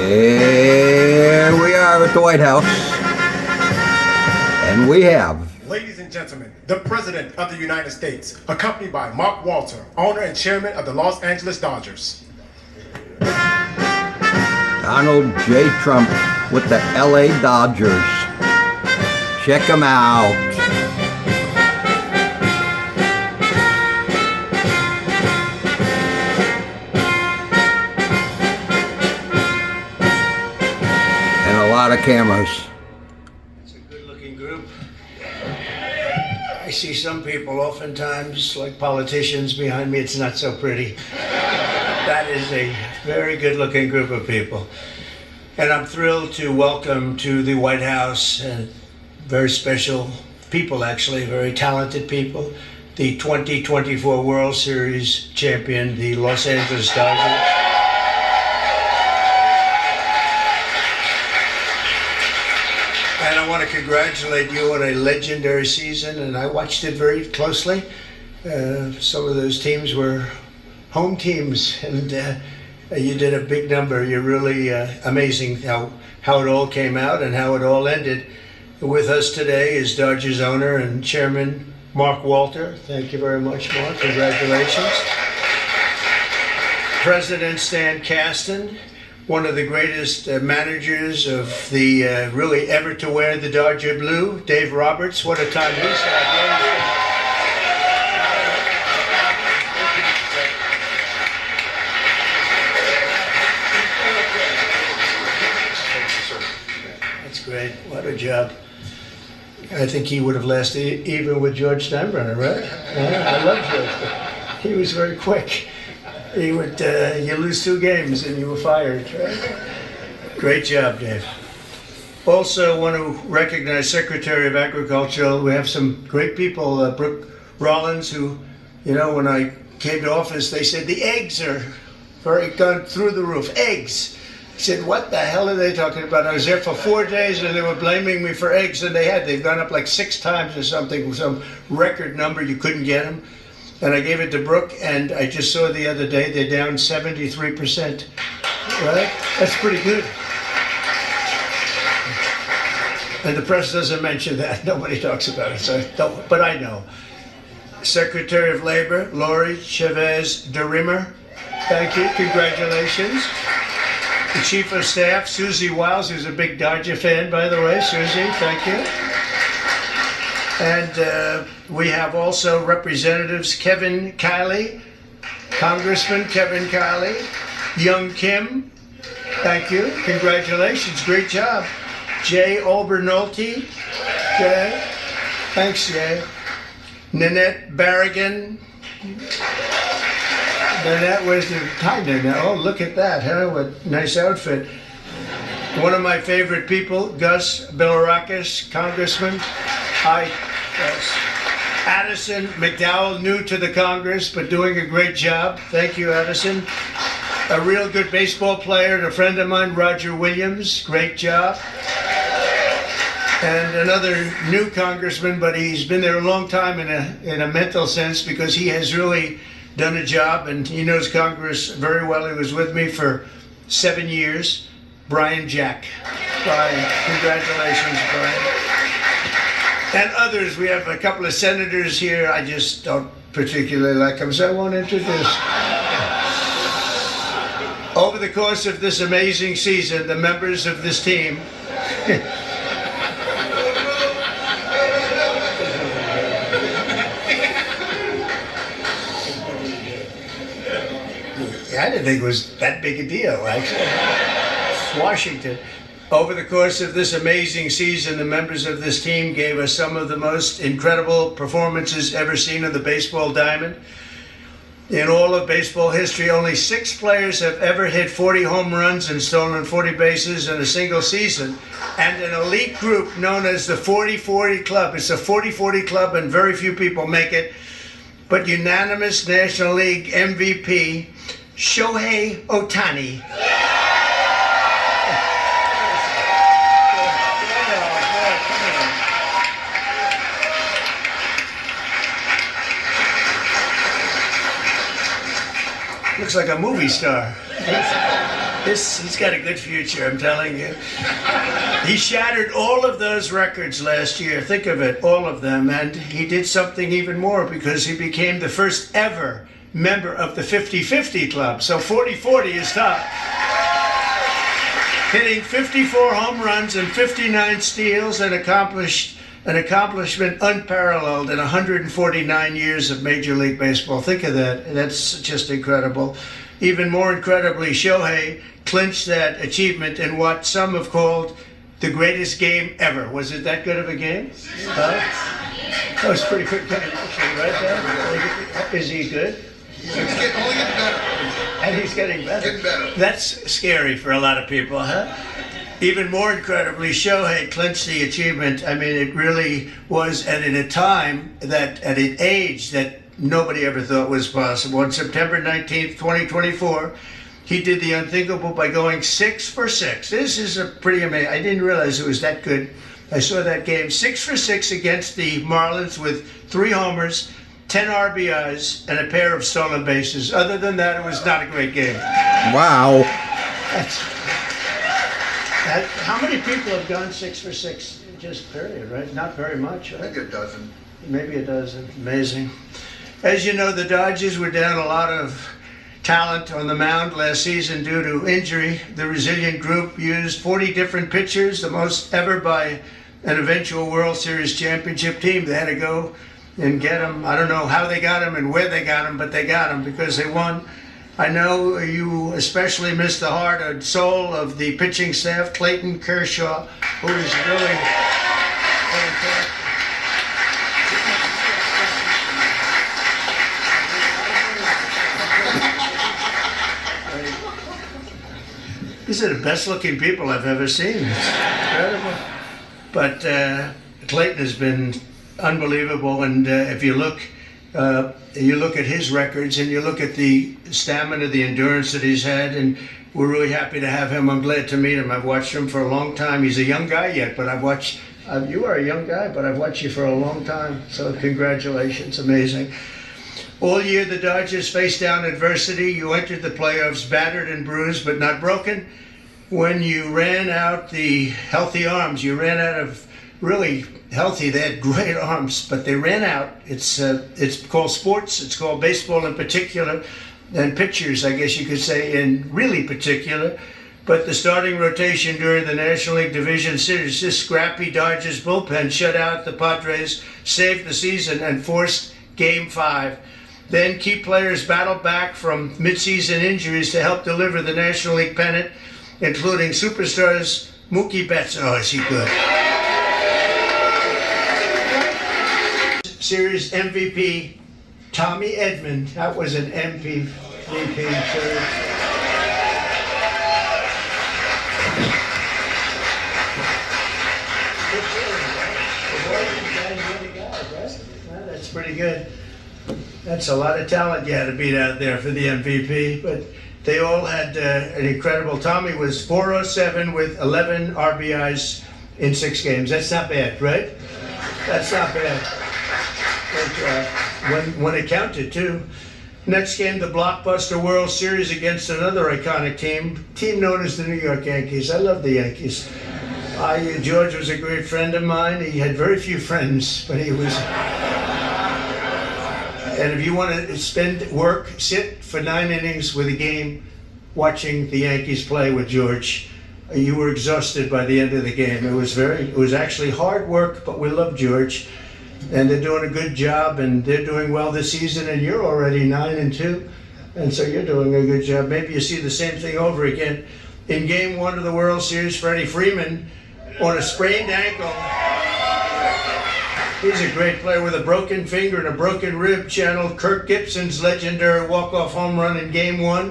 Here we are at the White House, and we have... Ladies and gentlemen, the President of the United States, accompanied by Mark Walter, owner and chairman of the Los Angeles Dodgers. Donald J. Trump with the LA Dodgers. Check him out. And a lot of cameras. It's a good-looking group. I see some people oftentimes, like politicians behind me, it's not so pretty. That is a very good-looking group of people. And I'm thrilled to welcome to the White House very special people, actually, very talented people, the 2024 World Series champion, the Los Angeles Dodgers. And I want to congratulate you on a legendary season, and I watched it very closely. Some of those teams were home teams, and you did a big number. You're really amazing how it all came out and how it all ended. With us today is Dodgers owner and chairman Mark Walter. Thank you very much, Mark. Congratulations. President Stan Kasten, one of the greatest managers of the really ever to wear the Dodger blue. Dave Roberts, what a time he's had. That's great. What a job. I think he would have lasted even with George Steinbrenner, right? Yeah, I love George. He was very quick. He would, you lose 2 games and you were fired, right? Great job, Dave. Also want to recognize Secretary of Agriculture. We have some great people, Brooke Rollins, who, you know, when I came to office, they said the eggs are gone through the roof. Eggs. I said, what the hell are they talking about? I was there for 4 days and they were blaming me for eggs, and they've gone up like 6 times or something, some record number, you couldn't get them. And I gave it to Brooke, and I just saw the other day they're down 73%. Right? That's pretty good. And the press doesn't mention that. Nobody talks about it, so don't, but I know. Secretary of Labor, Lori Chavez DeRimmer. Thank you. Congratulations. The Chief of Staff, Susie Wiles, who's a big Dodger fan, by the way. Susie, thank you. And we have also Representatives Kevin Kiley, Congressman Kevin Kiley, Young Kim, thank you, congratulations, great job. Jay Obernolte, Jay, thanks Jay. Nanette Barrigan. Nanette, where's the tie now? Oh, look at that, huh? What nice outfit. One of my favorite people, Gus Bilirakis, Congressman. Hi, Gus. Addison McDowell, new to the Congress, but doing a great job. Thank you, Addison. A real good baseball player and a friend of mine, Roger Williams. Great job. And another new congressman, but he's been there a long time in a mental sense, because he has really done a job and he knows Congress very well. He was with me for 7 years. Brian Jack. Brian, congratulations, Brian. And others, we have a couple of senators here. I just don't particularly like them, so I won't introduce. Over the course of this amazing season, the members of this team I didn't think it was that big a deal, actually. Washington. Over the course of this amazing season, the members of this team gave us some of the most incredible performances ever seen on the baseball diamond. In all of baseball history, only 6 players have ever hit 40 home runs and stolen 40 bases in a single season. And an elite group known as the 40-40 Club. It's a 40-40 club and very few people make it. But unanimous National League MVP, Shohei Ohtani. Looks like a movie star. He's got a good future, I'm telling you. He shattered all of those records last year. Think of it, all of them. And he did something even more because he became the first ever member of the 50-50 club. So 40-40 is top. Hitting 54 home runs and 59 steals, an accomplishment unparalleled in 149 years of Major League Baseball. Think of that. That's just incredible. Even more incredibly, Shohei clinched that achievement in what some have called the greatest game ever. Was it that good of a game? That was a pretty good game, actually, right there. Is he good? Only getting better. And he's getting better. Getting better. That's scary for a lot of people, huh? Even more incredibly, Shohei clinched the achievement. I mean, it really was, and at a time that, at an age that nobody ever thought was possible. On September 19th, 2024, he did the unthinkable by going 6 for 6. This is a pretty amazing. I didn't realize it was that good. I saw that game 6 for 6 against the Marlins with 3 homers, 10 RBIs, and a pair of stolen bases. Other than that, it was not a great game. Wow. How many people have gone 6 for 6? Just period, right? Not very much, right? I think a dozen. Maybe a dozen. Amazing. As you know, the Dodgers were down a lot of talent on the mound last season due to injury. The resilient group used 40 different pitchers, the most ever by an eventual World Series championship team. They had to go and get them. I don't know how they got them and where they got them, but they got them because they won. I know you especially miss the heart and soul of the pitching staff, Clayton Kershaw, who is really fantastic. These are the best looking people I've ever seen. It's incredible. But Clayton has been unbelievable, and if you look at his records and you look at the stamina, the endurance that he's had, and we're really happy to have him. I'm glad to meet him. I've watched him for a long time. He's a young guy yet, but I've watched, you are a young guy, but I've watched you for a long time. So congratulations, amazing. All year the Dodgers faced down adversity. You entered the playoffs battered and bruised, but not broken. When you ran out the healthy arms, you ran out of really healthy. They had great arms, but they ran out. It's called sports. It's called baseball in particular, and pitchers, I guess you could say, in really particular. But the starting rotation during the National League Division Series, this scrappy Dodgers bullpen shut out the Padres, saved the season, and forced Game 5. Then key players battled back from midseason injuries to help deliver the National League pennant, including superstars Mookie Betts. Oh, is he good? Series MVP Tommy Edman. That was an MVP series. That's pretty good. That's a lot of talent you had to beat out there for the MVP, but they all had an incredible. Tommy was 407 with 11 RBIs in 6 games. That's not bad, right? That's not bad. But, when it counted, too. Next game, the blockbuster World Series against another iconic team known as the New York Yankees. I love the Yankees. George was a great friend of mine. He had very few friends, but he was... And if you want to sit for 9 innings with a game watching the Yankees play with George, you were exhausted by the end of the game. It was actually hard work, but we love George. And they're doing a good job, and they're doing well this season, and you're already 9-2. And so you're doing a good job. Maybe you see the same thing over again. In Game 1 of the World Series, Freddie Freeman, on a sprained ankle, he's a great player with a broken finger and a broken rib, channeled Kirk Gibson's legendary walk-off home run in Game 1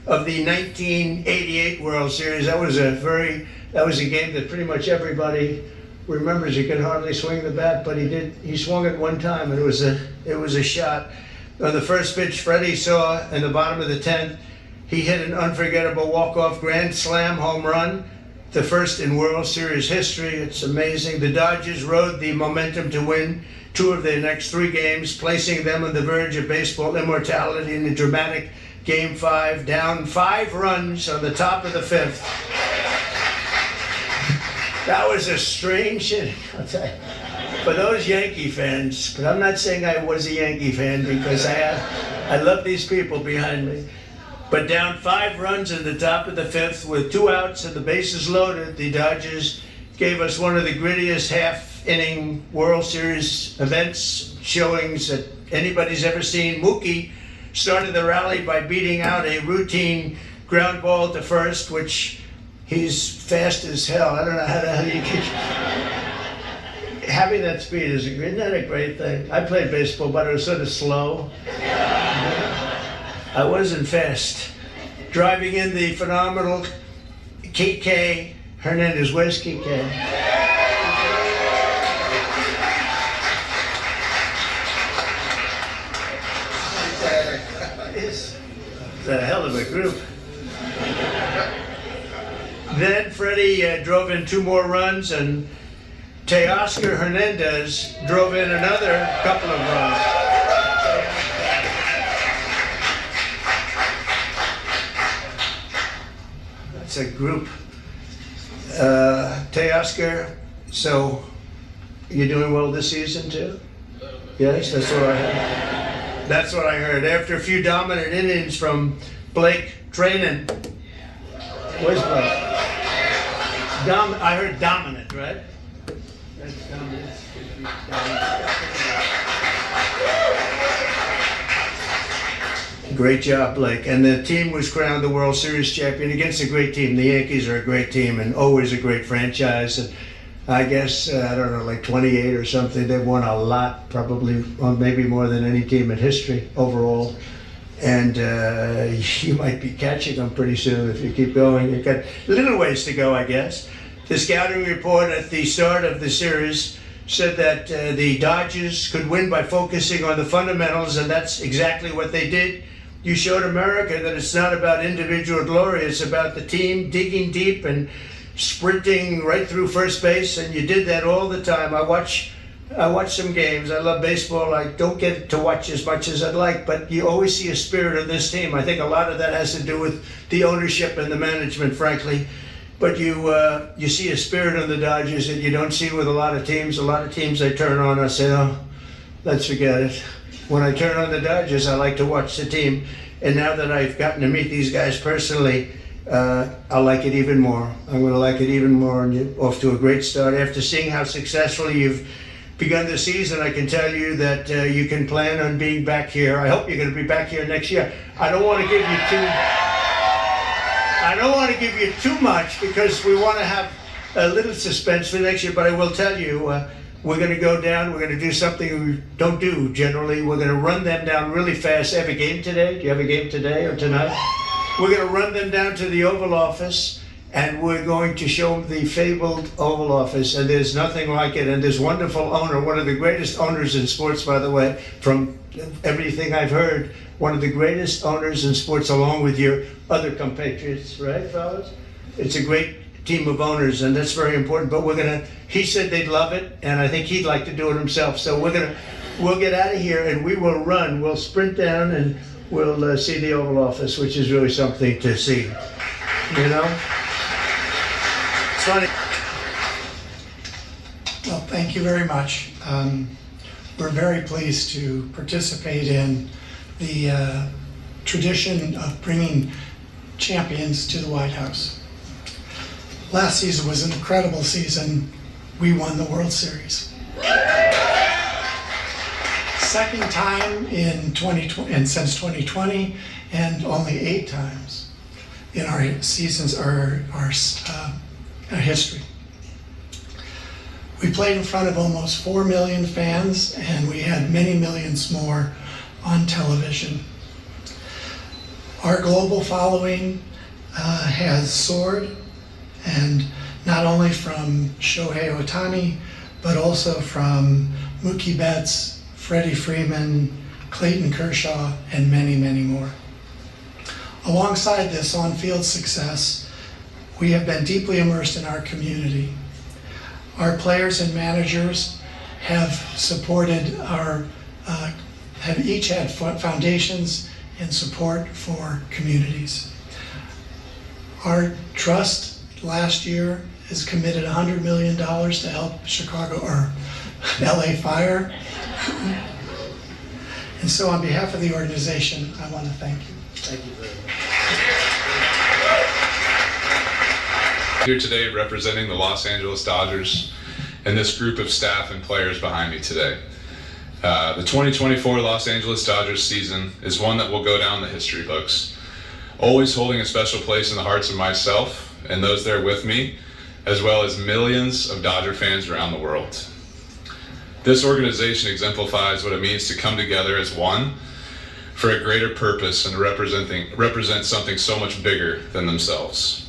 of the 1988 World Series. That was a game that pretty much everybody remembers. He could hardly swing the bat, but he swung it one time, and it was a shot. On the first pitch Freddie saw in the bottom of the 10th, he hit an unforgettable walk-off grand slam home run, the first in World Series history. It's amazing. The Dodgers rode the momentum to win 2 of their next 3 games, placing them on the verge of baseball immortality in a dramatic Game 5, down 5 runs on the top of the 5th. That was a strange inning, I'll tell you. For those Yankee fans, but I'm not saying I was a Yankee fan because I love these people behind me. But down 5 runs in the top of the 5th with 2 outs and the bases loaded, the Dodgers gave us one of the grittiest half-inning World Series events showings that anybody's ever seen. Mookie started the rally by beating out a routine ground ball to first, which he's fast as hell. I don't know how the hell you can... Having that speed isn't that a great thing? I played baseball, but it was sort of slow. I wasn't fast. Driving in the phenomenal Kike Hernandez. Where's Kike? It's a hell of a group. Then Freddie drove in 2 more runs, and Teoscar Hernandez drove in another couple of runs. That's a group. Teoscar, so you're doing well this season too? Yes, that's what I heard. That's what I heard. After a few dominant innings from Blake Trainin. Where's Blake? I heard dominant, right? That's dominant. Great job, Blake. And the team was crowned the World Series champion against a great team. The Yankees are a great team and always a great franchise. And I guess, I don't know, like 28 or something. They've won a lot, probably, well, maybe more than any team in history overall. And you might be catching them pretty soon if you keep going. You've got a little ways to go, I guess. The scouting report at the start of the series said that the Dodgers could win by focusing on the fundamentals, and that's exactly what they did. You showed America that it's not about individual glory, it's about the team digging deep and sprinting right through first base, and you did that all the time. I watch some games. I love baseball. I don't get to watch as much as I'd like, but you always see a spirit of this team. I think a lot of that has to do with the ownership and the management, frankly. But you see a spirit of the Dodgers that you don't see with a lot of teams. A lot of teams I turn on, I say, oh, let's forget it. When I turn on the Dodgers, I like to watch the team. And now that I've gotten to meet these guys personally, I'll like it even more. I'm going to like it even more, and you're off to a great start. After seeing how successfully you've begun the season, I can tell you that you can plan on being back here. I hope you're going to be back here next year. I don't want to give you too much because we want to have a little suspense for next year, but I will tell you, we're going to go down, we're going to do something we don't do generally. We're going to run them down really fast. They have a game today? Do you have a game today or tonight? We're going to run them down to the Oval Office, and we're going to show them the fabled Oval Office, and there's nothing like it. And this wonderful owner, one of the greatest owners in sports, by the way, from everything I've heard, one of the greatest owners in sports, along with your other compatriots, right, fellas? It's a great team of owners, and that's very important. But he said they'd love it, and I think he'd like to do it himself. So we'll get out of here, and we will run. We'll sprint down, and we'll see the Oval Office, which is really something to see. You know? It's funny. Well, thank you very much. We're very pleased to participate in the tradition of bringing champions to the White House. Last season was an incredible season. We won the World Series. Second time in 2020, and since 2020, and only 8 times in our seasons, our history. We played in front of almost 4 million fans, and we had many millions more on television. Our global following has soared, and not only from Shohei Ohtani, but also from Mookie Betts, Freddie Freeman, Clayton Kershaw, and many, many more. Alongside this on-field success, we have been deeply immersed in our community. Our players and managers have supported have each had foundations and support for communities. Our trust last year has committed $100 million to help Chicago or LA Fire. And so on behalf of the organization, I want to thank you. Thank you very much. Here today representing the Los Angeles Dodgers and this group of staff and players behind me today. The 2024 Los Angeles Dodgers season is one that will go down the history books, always holding a special place in the hearts of myself and those there with me, as well as millions of Dodger fans around the world. This organization exemplifies what it means to come together as one for a greater purpose and to represent something so much bigger than themselves.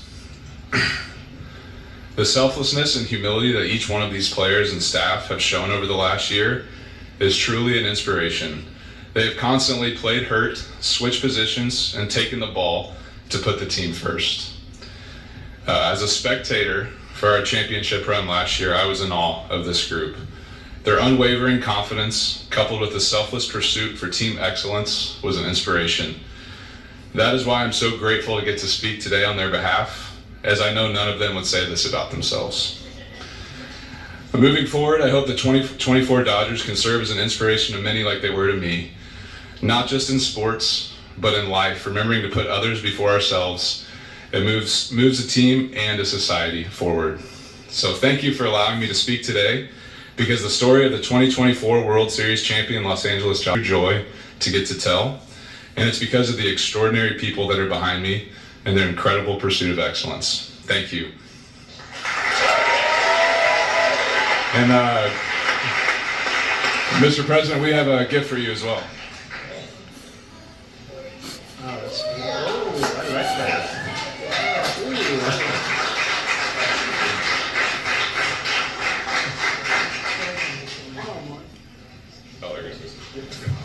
The selflessness and humility that each one of these players and staff have shown over the last year is truly an inspiration. They have constantly played hurt, switched positions, and taken the ball to put the team first. As a spectator for our championship run last year, I was in awe of this group. Their unwavering confidence, coupled with the selfless pursuit for team excellence, was an inspiration. That is why I'm so grateful to get to speak today on their behalf, as I know none of them would say this about themselves. But moving forward, I hope the 2024 Dodgers can serve as an inspiration to many like they were to me, not just in sports, but in life, remembering to put others before ourselves. It moves a team and a society forward. So thank you for allowing me to speak today, because the story of the 2024 World Series champion Los Angeles Dodgers is a joy to get to tell, and it's because of the extraordinary people that are behind me and their incredible pursuit of excellence. Thank you. And Mr. President, we have a gift for you as well. Oh, that's good. Oh, I like that. Oh, there goes.